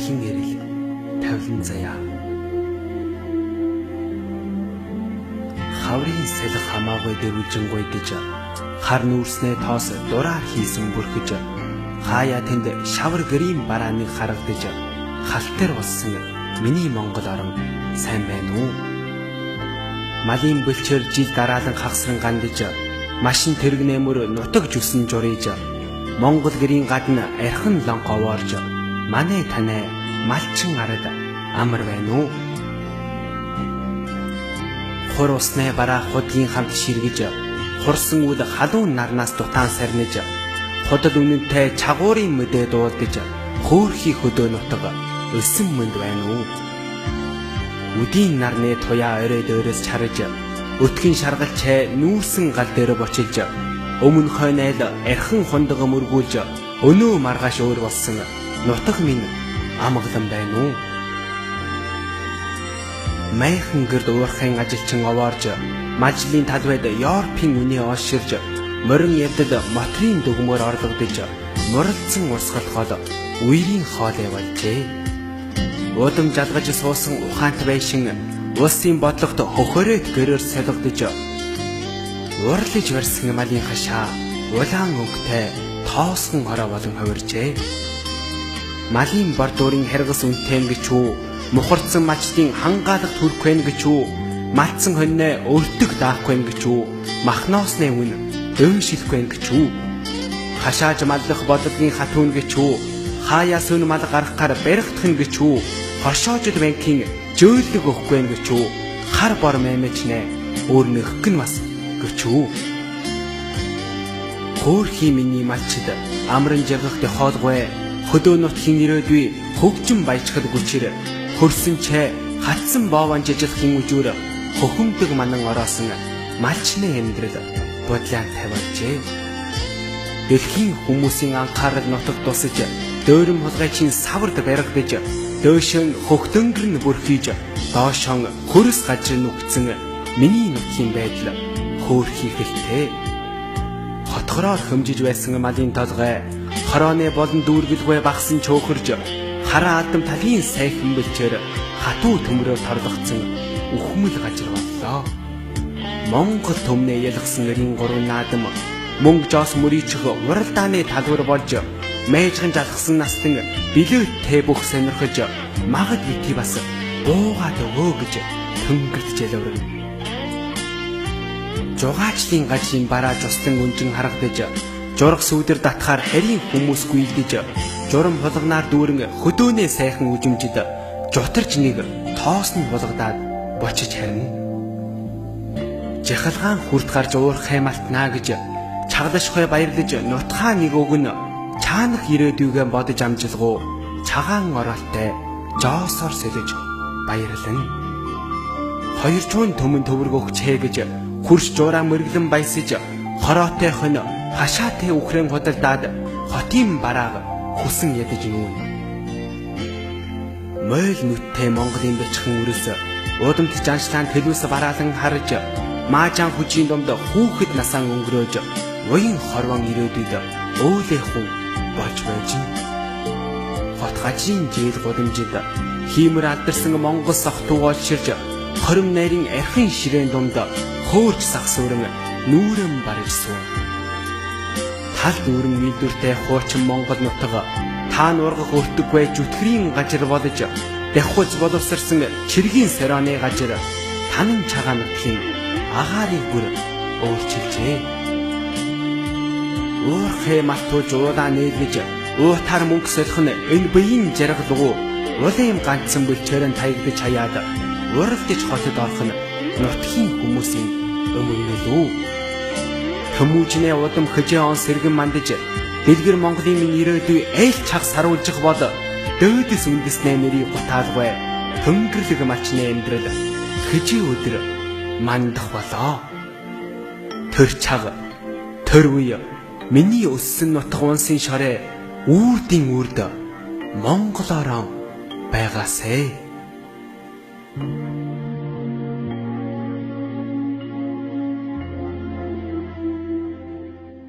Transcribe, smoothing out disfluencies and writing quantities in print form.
эрхийн эрэл тавилан заяа. Хаврын салхи хамаагүй дэрвжингуй гэж хар нүүрснээ тоос дураар хийсэн бүрхэж хаяа тэнд шавар гэрийн барааныг харагдаж халтар болсон миний Монгол орон сайн байна уу? Малын бэлчээр жил дараалан хагсран гандаж машин тэрэгнэмөр нутаг жүсэн журийж Монгол гэрийн гадна архин лонховоорж манай танай малчин арад амар байна уу? Хор усны бараа худгийн хамт ширгэж хурсан үл халуун нарнаас дутаан сарниж худал үнэнтэй чагуурын мэдээ дуулдаж хөөхий хөдөө нутаг өсөн мэнд байна уу? Үдийн нарны туяа орой дээрээс чарж өтгөн шаргалч нүүрсэн гал дээр бочилж өмнө хойнойл архин хундаг мөргүүлж өнөө маргааш өөр болсон нутаг минь амгалан байна уу? Майхан гэрд уурхайн ажилчин овоорж мажлын талбайд Европын үнэ ооширж морин явдад мотрийн дүгмөр орлогдож муралцсан урсгалхол үерийн хоолой болжээ. Удам жалгаж суусан ухаант байшин улсын бодлогот хөхөрөөт гэрээр солигдож урлаж барьсан малын хашаа улаан өнгөтэй тоосхон хороо болон хувиржээ. Малын бордуурын хэрэгс үнэтэй гэж үү, мухарцсан мачдын хангаалга төрөх вэ гэж үү, малцсан хоньны өртөг даахгүй гэж үү, махноосны үн дөөшилэх вэ гэж үү, хашааж маллах бодлогын хатуун гэж үү, хаяа сүн мал гаргахаар баригдах нь гэж үү, хошоожд банкийн жөөлөг өгөхгүй гэж үү, хар бор мэмэчнэ өөр нөхг нь бас гэж үү. Хөөхий миний малчид амран жагахт хоолгүй хөдөө нутгийн ирээдүй хөгжим баяжхад гүчээр хөрсөн ч хатсан боован жижигхэн үжүүр хөхөмдөг манан ороосон малчны амьдрал бодлаан тавьжээ. Дэлхийн хүмүүсийн анхаарал нутаг тусаж дөөрөм хулгайчийн савард баригдаж дөөшөн хөхтөнгөр нь бүрхийж доошон хөрс гажир нүгцэн миний нутгийн байдал хөөхий хэлтэй. Хотгороор хөмжиж байсан малын толгой хорооны болон дүүргэлгүй багсан чөөхөрж хараа алдам талын сайхан бэлчээр хатуу төмрөөр торлогцсон үхмэл гажир боллоо. Монгол төмнөө ялгсан нэрийн гурван наадам мөнгө жоос мөрийчих уралдааны талбар болж мэйжгэн жалгсан настан билүүттэй бүх сонирхож магад бити бас буугаад өгөө гэж төнгөрч ялварна. Жугаачлын гажийн бараа жуслан үнжин харагдаж журах сүудэр татхаар харийн хүмүүс гүйлдэж журам хулганаар дүүрэн хөдөөнөө сайхан үжимжид жутарч нэг тоосны булгадаад бочиж харна. Жахалгаан хүрд гарч уурах хаймалтнаа гэж чаглашхой баярлаж нутгаа нэг өгн чаанах ирээдүйгээ бодож амжилгуу цагаан ороолтой жоосоор сэлж баярлан. Хоёр чуун төмөн төвөрг өгчээ гэж хурш жураа мөрглөн баясаж хороотой хонь хашаатай үхрэн худалдаад хотын барааг хүсэн ядаж нүүн. Мойл нүттэй Монголын бячхан үрээс удамт жаншлаан төлөөс бараалан харж маажаан хүжийн домд хүүхэд насаан өнгөрөөж уян хорвон ирээдүйд өөлөө хүн болж байж. Хот гажийн жийл гудамжид хиймэр алдарсан Монгол сохтуу олширж хорим найрын архин ширээн домд хөөрч сагсууран нүүрэн баржсан. Тал дүүрэн нийлдүртэй хуучин Монгол нутаг та нургах өртөггүй зүтгэрийн гажир болж давхуз боловсрсан чиргийн сарооны гажир танан цагаан нутгийн агаарыг бүр өөрчилжээ. Уурхэ малтууж уулаа нээлгэж уутаар мөнгө сольх нь энэ биеийн жаргалгүй улаан ганцхан бэлчээрэн таягдж хаяад уралдаж хотод орох нь нутгийн хүмүүсийн өмнөлөө. Хүмүүжнээ удам хөжөө он сэргэн мандаж дэлгэр Монголын минь ирээдүй айл чаг саруулжих бол дөөдөс үндэснээ нэрийг гутаалгүй төнгөрлөг малчны амьдрал хөжөө өдөр мандах болоо. Төр чаг төр үе миний өссөн нутаг унсын шорээ үрдийн үрд Монголоор байгаасэ.